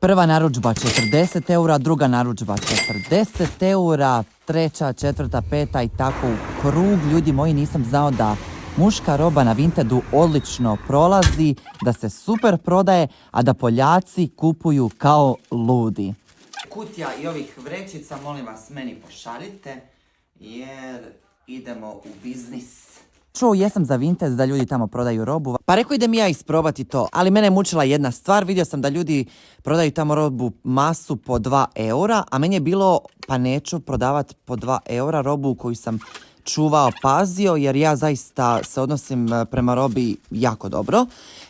Prva narudžba 40 eura, druga narudžba 40 eura, treća, četvrta, peta i tako u krug. Ljudi moji, nisam znao da muška roba na Vintedu odlično prolazi, da se super prodaje, a da Poljaci kupuju kao ludi. Kutija i ovih vrećica, molim vas, meni pošaljite, jer idemo u biznis. Čuo jesam za Vinted da ljudi tamo prodaju robu, pa rekao idem ja isprobati to, ali mene je mučila jedna stvar, vidio sam da ljudi prodaju tamo robu masu po 2 eura, a meni je bilo pa neću prodavati po 2 eura robu koju sam čuvao, pazio, jer ja zaista se odnosim prema robi jako dobro.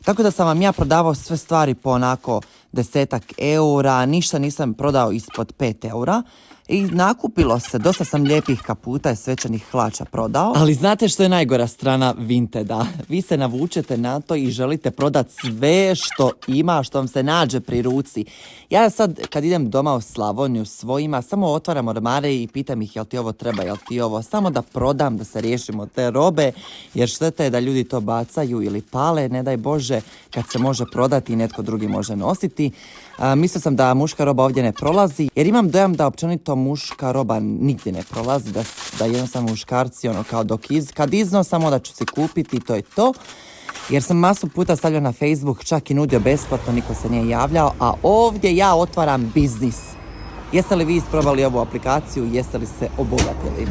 Tako da sam vam ja prodavao sve stvari po onako 10 eura, ništa nisam prodao ispod 5 eura. I nakupilo se, dosta sam lijepih kaputa i svečanih hlača prodao. Ali znate što je najgora strana Vinteda? Vi se navučete na to i želite prodati sve što ima, što vam se nađe pri ruci. Ja sad kad idem doma u Slavoniju svojima, samo otvaram ormare i pitam ih jel ti ovo treba, jel ti ovo, samo da prodam, da se riješimo te robe, jer šteta je da ljudi to bacaju ili pale, ne daj Bože, kad se može prodati i netko drugi može nositi. Mislio sam da muška roba ovdje ne prolazi, jer imam dojam da općenito muška roba nigdje ne prolazi, da jednostavno muškarci ono kao kad izno samo da ću si kupiti, to je to. Jer sam masu puta stavljao na Facebook, čak i nudio besplatno, niko se nije javljao, a ovdje ja otvaram biznis. Jeste li vi isprobali ovu aplikaciju, jeste li se obogatili?